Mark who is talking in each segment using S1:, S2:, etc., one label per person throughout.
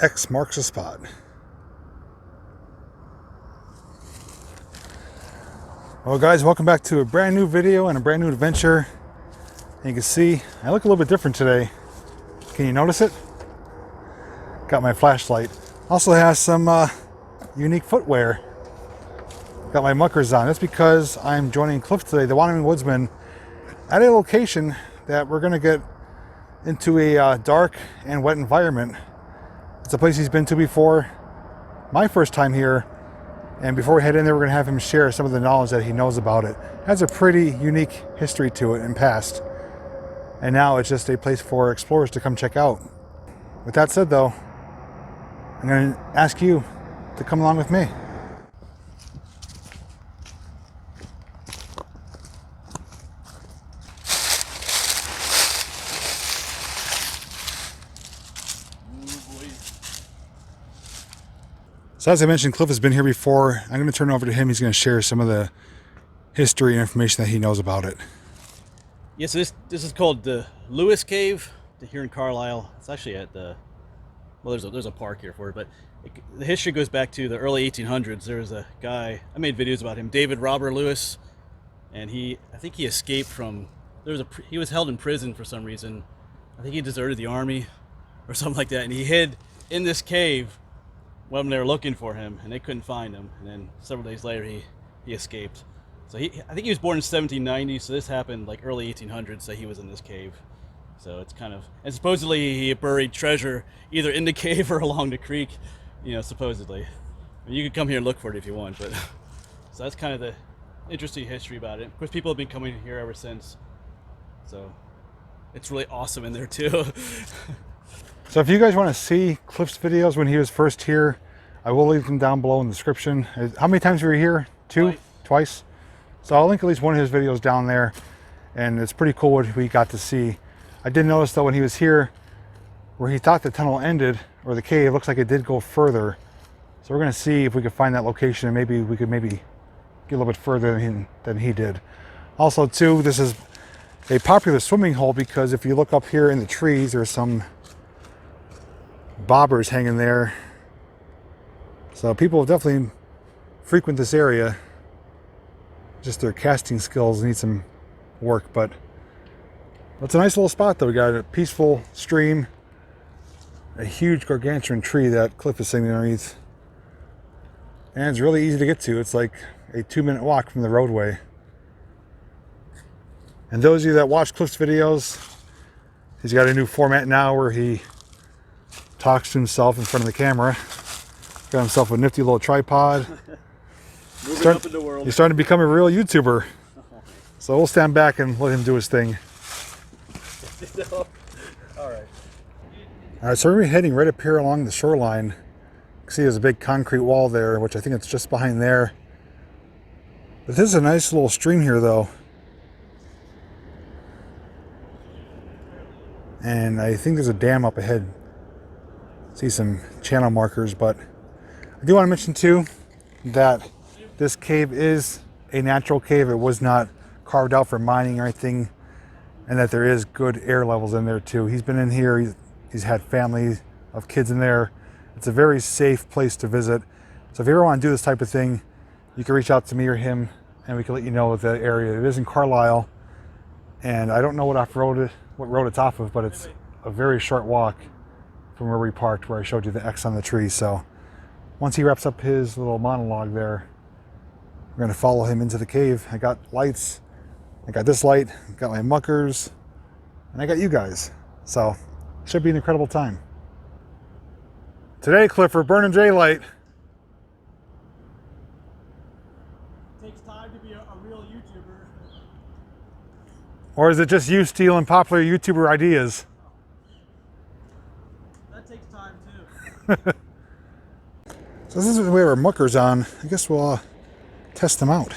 S1: X marks the spot. Well guys, welcome back to a brand new video and a brand new adventure. And you can see I look a little bit different today. Can you notice it? Got my flashlight. Also has some unique footwear. Got my muckers on. That's because I'm joining Cliff today, the Wandering Woodsman, at a location that we're going to get into a dark and wet environment. It's a place he's been to before. My first time here. And before we head in there, we're going to have him share some of the knowledge that he knows about it. It has a pretty unique history to it and past. And now it's just a place for explorers to come check out. With that said though, I'm going to ask you to come along with me. So as I mentioned, Cliff has been here before. I'm going to turn it over to him. He's going to share some of the history and information that he knows about it.
S2: Yes, this is called the Lewis Cave here in Carlisle. It's actually at the, well, there's a park here for it, but the history goes back to the early 1800s. There was a guy, I made videos about him, David Robert Lewis, and I think he escaped from, he was held in prison for some reason. I think he deserted the army or something like that, and he hid in this cave when they were looking for him, and they couldn't find him. And then several days later, he escaped. So I think he was born in 1790. So this happened like early 1800s. So he was in this cave. So it's kind of, and supposedly he buried treasure either in the cave or along the creek. You know, supposedly. I mean, you could come here and look for it if you want. But so that's kind of the interesting history about it. Of course, people have been coming here ever since. So it's really awesome in there too.
S1: So if you guys want to see Cliff's videos when he was first here, I will leave them down below in the description. How many times were you here? Twice? So I'll link at least one of his videos down there, and it's pretty cool what we got to see. I did notice though when he was here, where he thought the tunnel ended, or the cave, looks like it did go further. So we're going to see if we could find that location, and maybe we could get a little bit further than he did. Also too, this is a popular swimming hole because if you look up here in the trees, there's some bobbers hanging there, so people definitely frequent this area. Just their casting skills need some work, but it's a nice little spot though. We got a peaceful stream, a huge gargantuan tree that Cliff is sitting underneath, and it's really easy to get to. It's like a 2-minute walk from the roadway. And those of you that watch Cliff's videos, he's got a new format now where he talks to himself in front of the camera. Got himself a nifty little tripod.
S2: Moving up in the world.
S1: He's starting to become a real YouTuber. So we'll stand back and let him do his thing.
S2: Alright,
S1: so we're heading right up here along the shoreline. You can see there's a big concrete wall there, which I think it's just behind there. But this is a nice little stream here though. And I think there's a dam up ahead. See some channel markers, but I do want to mention too that this cave is a natural cave. It was not carved out for mining or anything, and that there is good air levels in there too. He's been in here, he's had family of kids in there. It's a very safe place to visit. So if you ever want to do this type of thing, you can reach out to me or him and we can let you know the area. It is in Carlisle, and I don't know what road it's off of, but it's a very short walk from where we parked, where I showed you the X on the tree. So once he wraps up his little monologue there, we're going to follow him into the cave. I got lights, I got this light, I got my muckers, and I got you guys. So it should be an incredible time. Today, Clifford, burning daylight.
S2: it takes time to be a real YouTuber.
S1: Or is it just you stealing popular YouTuber ideas?
S2: That takes time too.
S1: So this is the way our muckers on. I guess we'll test them out.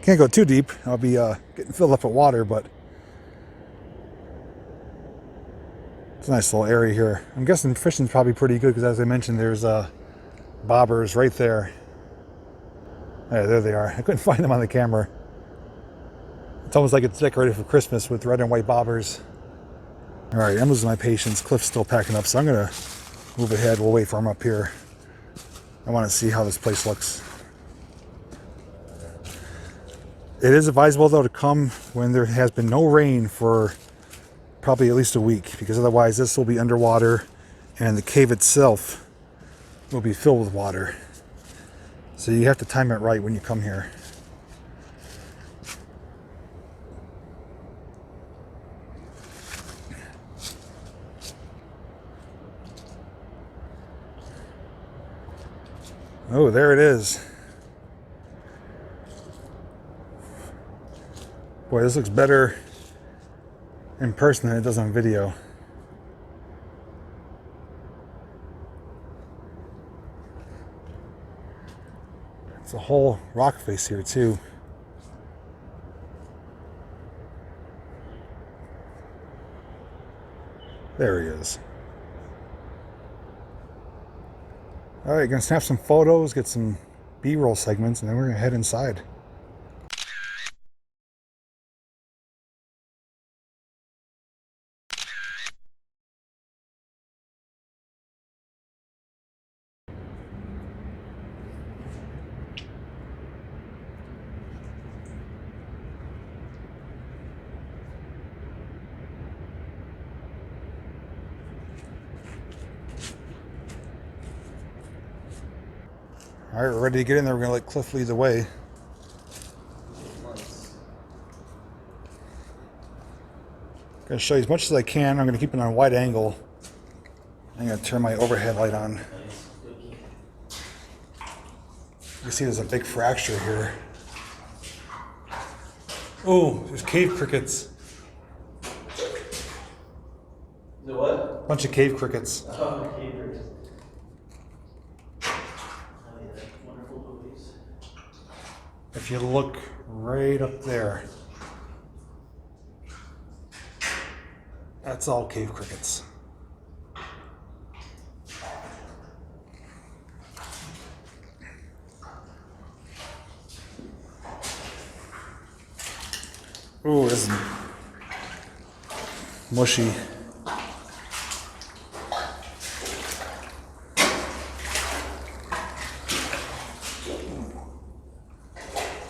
S1: Can't go too deep. I'll be getting filled up with water, but it's a nice little area here. I'm guessing fishing's probably pretty good because, as I mentioned, there's bobbers right there. Yeah, there they are. I couldn't find them on the camera. It's almost like it's decorated for Christmas with red and white bobbers. All right, I'm losing my patience. Cliff's still packing up, so I'm gonna move ahead. We'll wait for him up here. I want to see how this place looks. It is advisable though to come when there has been no rain for probably at least a week, because otherwise this will be underwater and the cave itself will be filled with water. So you have to time it right when you come here. Oh, there it is. Boy, this looks better in person than it does on video. It's a whole rock face here too. There he is. All right, gonna snap some photos, get some B-roll segments, and then we're gonna head inside. All right, we're ready to get in there. We're gonna let Cliff lead the way. Gonna show you as much as I can. I'm gonna keep it on a wide angle. I'm gonna turn my overhead light on. You can see there's a big fracture here. Oh, there's cave crickets.
S2: The what?
S1: Bunch of cave crickets.
S2: Oh, cave crickets. Wonderful movies.
S1: If you look right up there, that's all cave crickets. Ooh, this is mushy.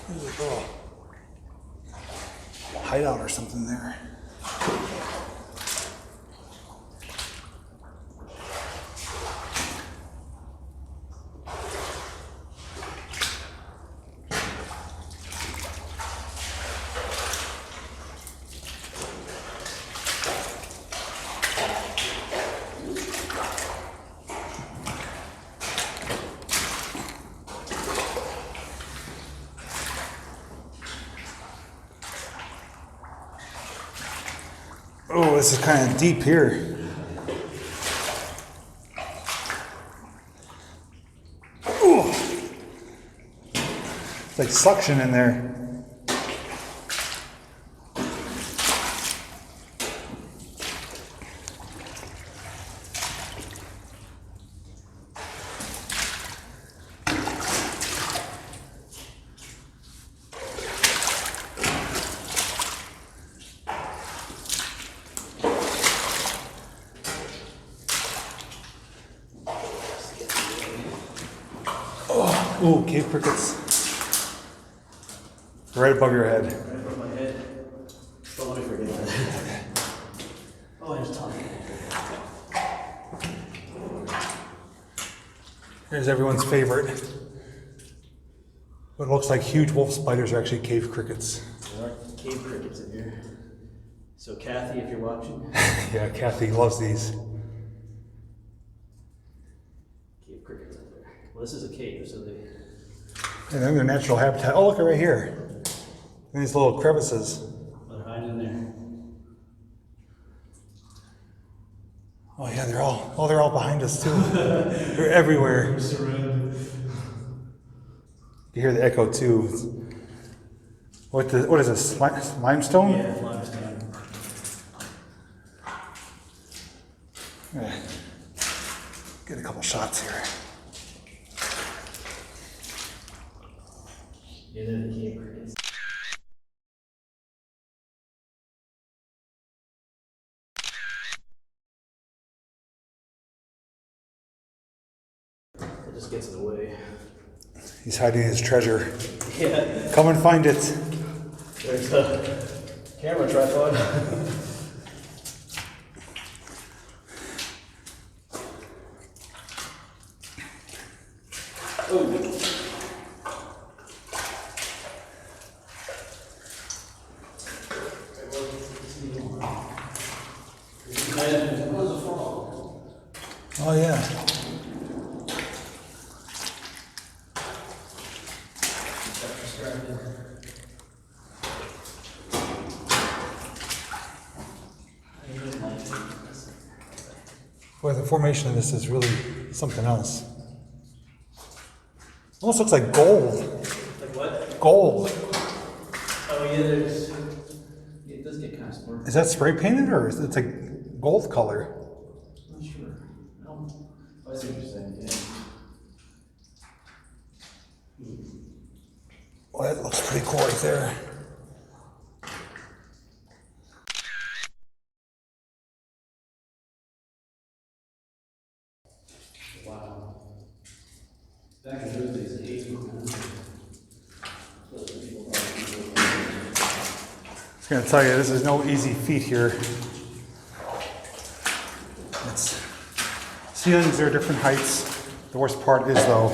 S1: There's a little hideout or something there. Oh, this is kind of deep here. Ooh. It's like suction in there. Ooh, cave crickets. Right above your head.
S2: Right above my head. Don't let me forget that. Oh, there's Tommy.
S1: Here's everyone's favorite. What looks like huge wolf spiders are actually cave crickets.
S2: There are cave crickets in here. So Kathy, if you're watching.
S1: Yeah, Kathy loves these.
S2: Cave crickets up there. Well, this is a cave, so they...
S1: And then their natural habitat. Oh, look at right here. These little crevices.
S2: They're hiding in there.
S1: Oh yeah, they're all behind us too. They're everywhere.
S2: Surrounded.
S1: You hear the echo too. What is this? Limestone?
S2: Yeah, limestone.
S1: Yeah. Get a couple shots here.
S2: Yeah, they're the cave crickets. It just gets in the way.
S1: He's hiding his treasure.
S2: Yeah.
S1: Come and find it.
S2: There's a camera tripod. Oh.
S1: Oh yeah. Boy, the formation of this is really something else. Almost looks like gold.
S2: Like what?
S1: Gold.
S2: Oh yeah, it does get kind of sparkly.
S1: Is that spray painted or is it like gold color?
S2: I'm not sure. I see what you're saying, yeah.
S1: Well, that looks pretty cool right there.
S2: Wow. Back in those days, 1800.
S1: I was going to tell you, this is no easy feat here. Ceilings are different heights. The worst part is the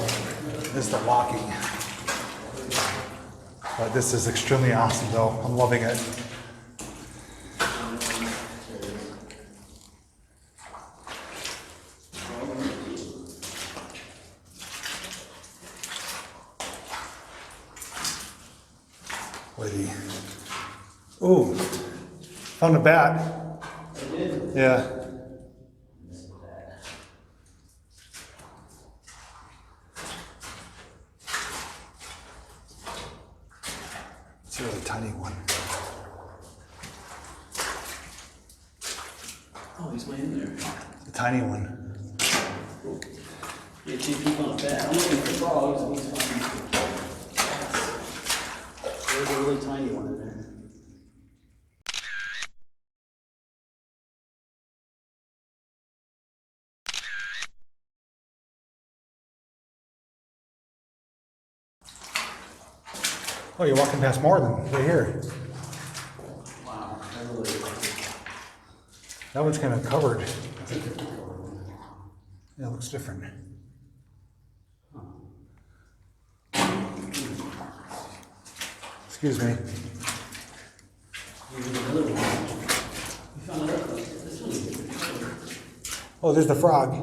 S1: locking. But this is extremely awesome though. I'm loving it. Lady. Ooh, found a bat.
S2: I did.
S1: Yeah. It's a really tiny one.
S2: Oh, he's way in there.
S1: A tiny one.
S2: Yeah, TP on a bat. I'm looking for frogs and he's finding there's a really tiny one in there.
S1: Oh, you're walking past more than right here.
S2: Wow, that really
S1: That one's kind of covered. Yeah, it looks different. Excuse me. Oh, there's the frog.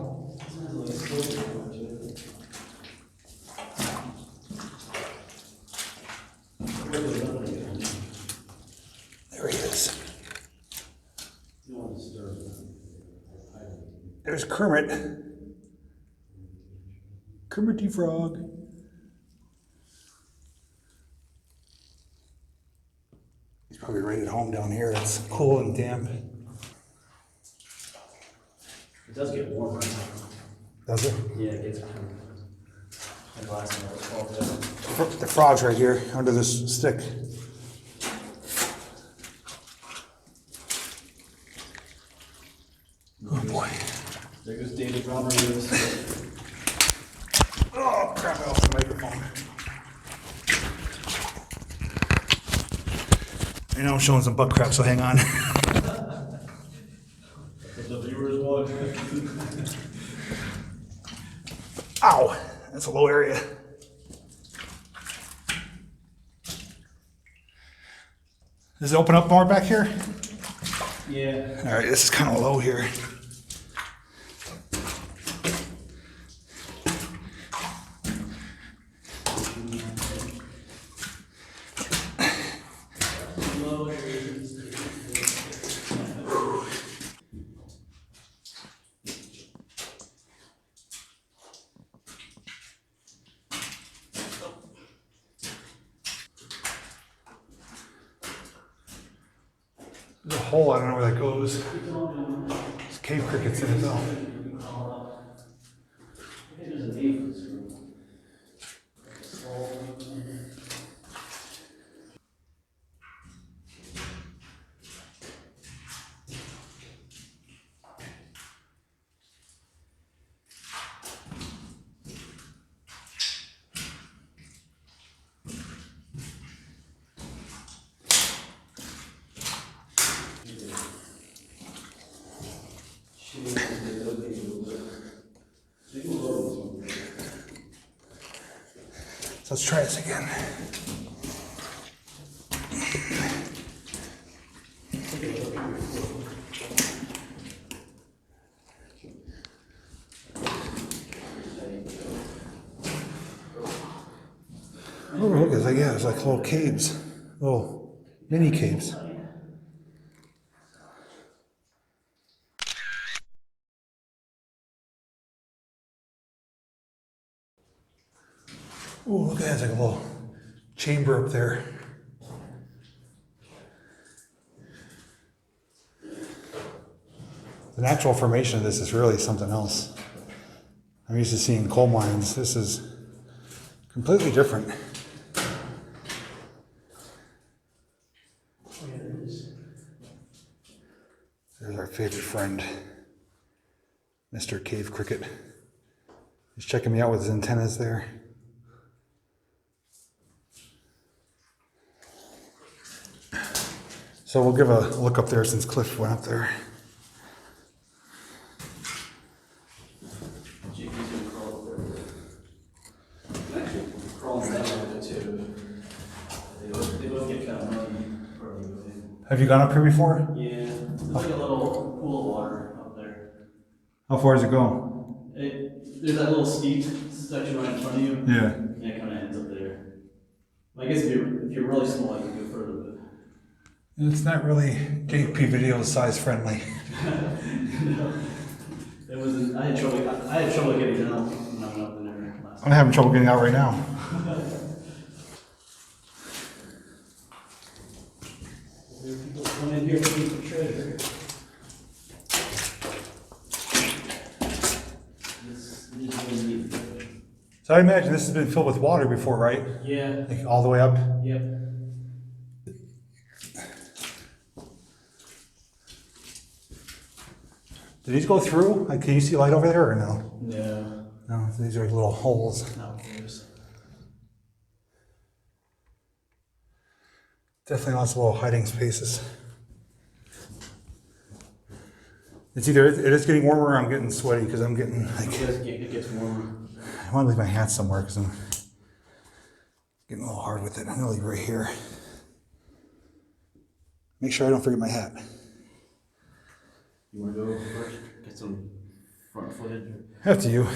S1: There he is. There's Kermit. Kermit Frog. He's probably right at home down here. It's cool and damp.
S2: It does get warmer.
S1: Does it?
S2: Yeah, it gets kind of last night it falls out.
S1: The frog's right here under this stick. Oh boy.
S2: There goes David Rodriguez.
S1: Oh crap, I lost the microphone. I know I'm showing some butt crap, so hang on.
S2: The viewers watch.
S1: Ow, that's a low area. Does it open up more back here?
S2: Yeah.
S1: All right, this is kind of low here. There's a hole, I don't know where that goes. There's cave crickets in it though.
S2: There's a name for this room.
S1: let's try this again. Oh, look, it's like, yeah, it's like little caves, little mini caves. Oh, look at that, it's like a little chamber up there. The natural formation of this is really something else. I'm used to seeing coal mines. This is completely different. There's our favorite friend, Mr. Cave Cricket. He's checking me out with his antennas there. So we'll give a look up there since Cliff went up there.
S2: JP's gonna crawl up there. Actually, crawling down a little bit too. They both get kind of muddy.
S1: Have you gone up here before?
S2: Yeah, there's like a little pool of water up there.
S1: How far does it go?
S2: There's that little steep section right in front of you.
S1: Yeah.
S2: And it kind of ends up there. I guess if you're really small, you can go further, but
S1: It's not really JPVideos size friendly.
S2: no, it wasn't. I had trouble getting out when I went up in there last time.
S1: I'm having trouble getting out right now.
S2: There are people come in here looking for treasure. This is really neat.
S1: So I imagine this has been filled with water before, right?
S2: Yeah.
S1: Like all the way up?
S2: Yep.
S1: Did these go through? Like, can you see light over there or no?
S2: No.
S1: No, these are little holes.
S2: Not close.
S1: Definitely lots of little hiding spaces. It's either it is getting warmer or I'm getting sweaty because I'm getting like,
S2: It gets warmer.
S1: I want to leave my hat somewhere because I'm getting a little hard with it. I'm going to leave it right here. Make sure I don't forget my hat.
S2: You want to go first? Get some front footage?
S1: After you.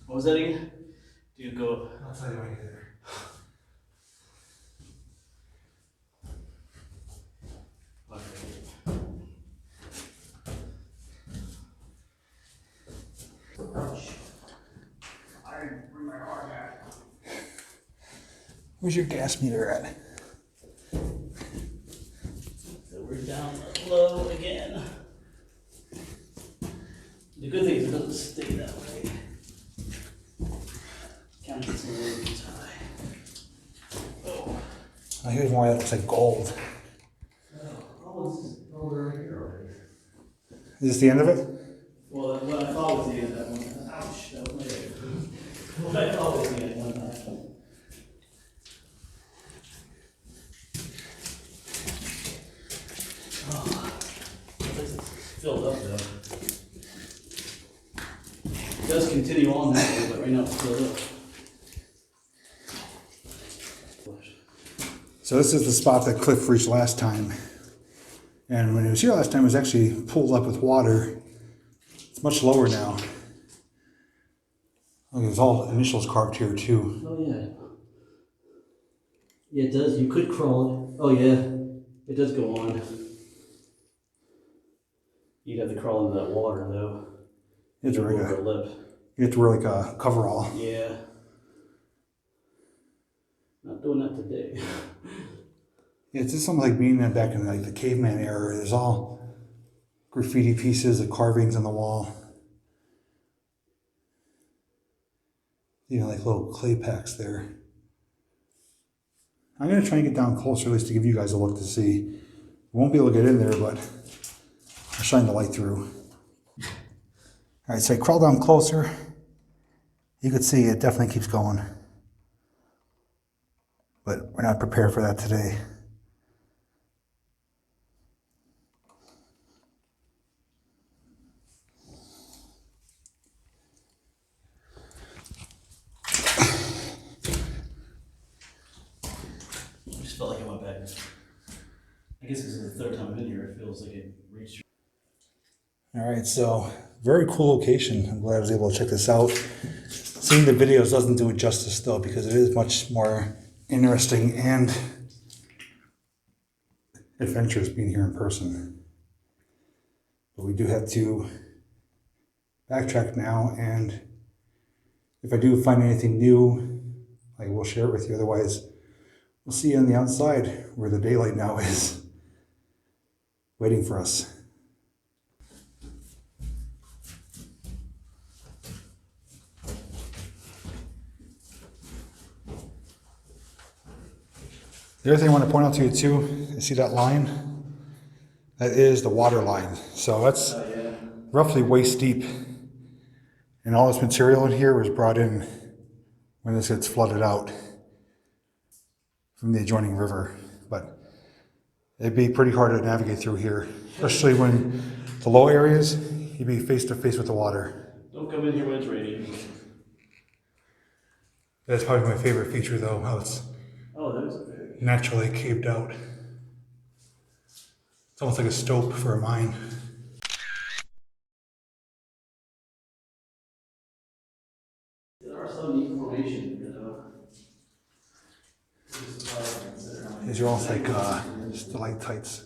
S2: What was that again? Do you go?
S1: I'll tell you when I get there. Where's your gas meter at?
S2: So we're down low again. The good thing is it doesn't stay that way. Kind of gets a little bit high. Oh.
S1: Oh, here's more that looks like gold.
S2: Oh, we're right here already.
S1: Is this the end of it?
S2: Well, what I thought was the end of that one. Ouch, that was my what I thought was the end one time. Oh, this is filled up though. It does continue on that way, but right now it's filled up.
S1: So this is the spot that Cliff reached last time. And when he was here last time, it was actually pulled up with water. It's much lower now. Look, there's all initials carved here too.
S2: Oh yeah. Yeah, it does. You could crawl it. Oh yeah, it does go on. You'd have to crawl into that water though.
S1: You have to wear
S2: Over a lip.
S1: like a coverall.
S2: Yeah. Not doing that today.
S1: Yeah, it's just something like being back in like the caveman era. There's all graffiti pieces of carvings on the wall. You know, like little clay packs there. I'm going to try and get down closer, at least to give you guys a look to see. Won't be able to get in there, but I'll shine the light through. All right, so I crawl down closer. You can see it definitely keeps going. But we're not prepared for that today.
S2: guess because it's the third time I'm in here, it feels like it reached.
S1: All right, so very cool location. I'm glad I was able to check this out. Seeing the videos doesn't do it justice though, because it is much more interesting and adventurous being here in person. But we do have to backtrack now, and if I do find anything new, I will share it with you. Otherwise, we'll see you on the outside where the daylight now is waiting for us. The other thing I want to point out to you too, you see that line? That is the water line. So that's roughly waist deep. And all this material in here was brought in when this gets flooded out from the adjoining river. But it'd be pretty hard to navigate through here, especially when the low areas, you'd be face to face with the water.
S2: Don't come in here when it's raining.
S1: That's probably my favorite feature though, how it's naturally caved out. It's almost like a stope for a mine.
S2: There are some neat formations, you know.
S1: These are almost like stalactites.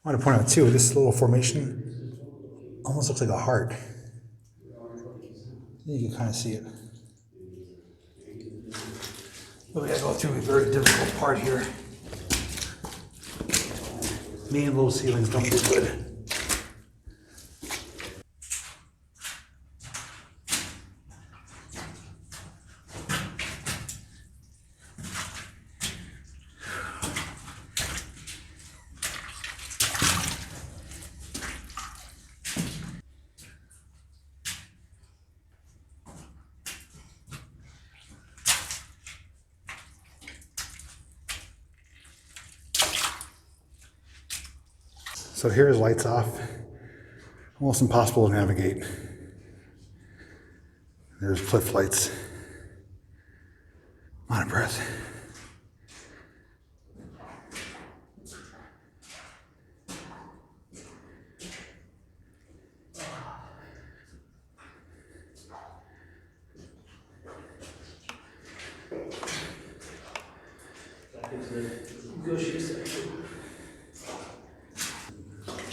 S1: I want to point out too, this little formation almost looks like a heart. You can kind of see it. But we gotta go through a very difficult part here. Me and low ceilings don't do good. So here's lights off. Almost impossible to navigate. There's cliff lights. I'm out of breath.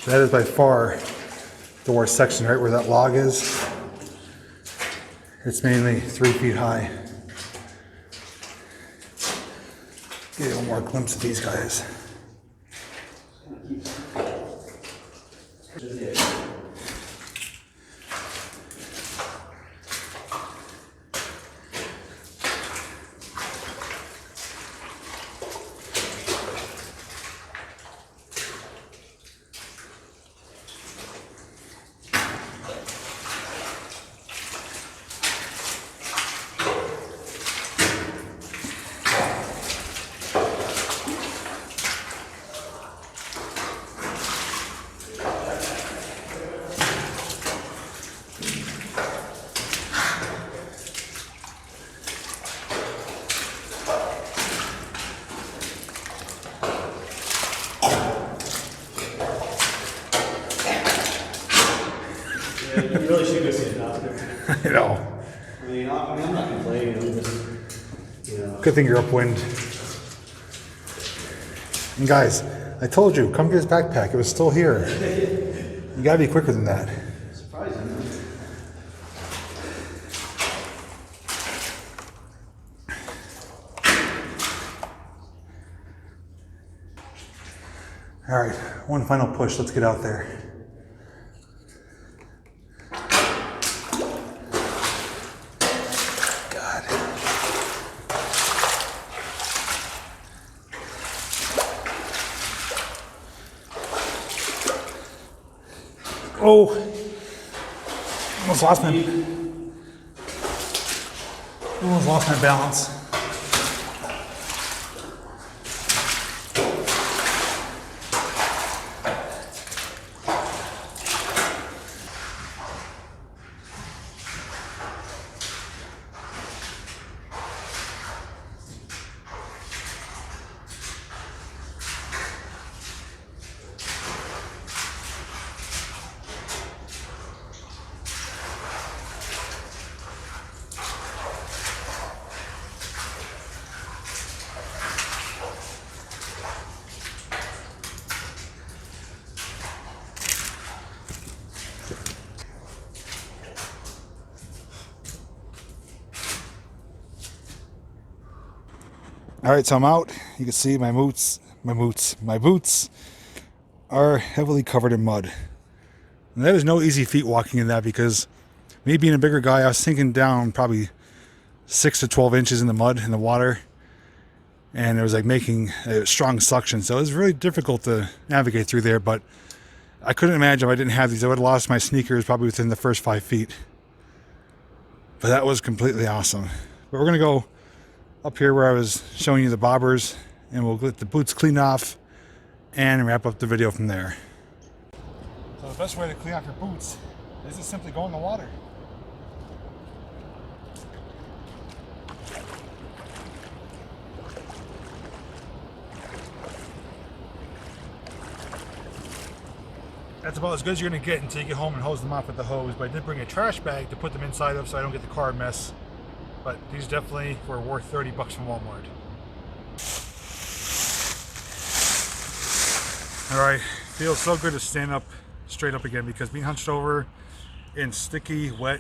S1: That is by far the worst section, right where that log is. It's mainly 3 feet high. Get a more glimpse of these guys.
S2: You really should go see a doctor.
S1: You know.
S2: I'm not complaining. I'm just, you know.
S1: Good thing you're upwind. And guys, I told you, come get his backpack. It was still here. You gotta be quicker than that.
S2: Surprising.
S1: All right, one final push. Let's get out there. God. Oh, almost lost my balance. All right, so I'm out. You can see my boots are heavily covered in mud. And that is no easy feat walking in that, because me being a bigger guy, I was sinking down probably 6 to 12 inches in the mud, in the water. And it was like making a strong suction. So it was really difficult to navigate through there, but I couldn't imagine if I didn't have these. I would have lost my sneakers probably within the first 5 feet. But that was completely awesome. But we're going to go up here where I was showing you the bobbers, and we'll get the boots cleaned off and wrap up the video from there. So the best way to clean off your boots is to simply go in the water. That's about as good as you're going to get until you get home and hose them off with the hose. But I did bring a trash bag to put them inside of so I don't get the car a mess. But these definitely were worth $30 from Walmart. Alright, feels so good to stand up straight up again, because being hunched over in sticky, wet,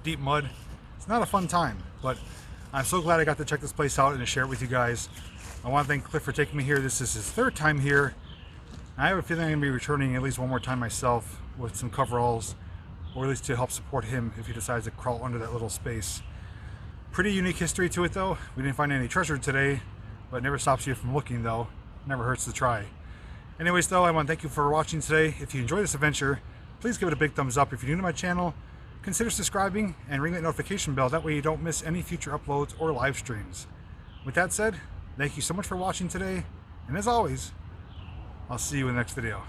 S1: deep mud, it's not a fun time. But I'm so glad I got to check this place out and to share it with you guys. I want to thank Cliff for taking me here. This is his 3rd time here. I have a feeling I'm going to be returning at least one more time myself with some coveralls, or at least to help support him if he decides to crawl under that little space. Pretty unique history to it though. We didn't find any treasure today, but it never stops you from looking though. Never hurts to try. Anyways though, I want to thank you for watching today. If you enjoyed this adventure, please give it a big thumbs up. If you're new to my channel, consider subscribing and ring that notification bell. That way you don't miss any future uploads or live streams. With that said, thank you so much for watching today, and as always, I'll see you in the next video.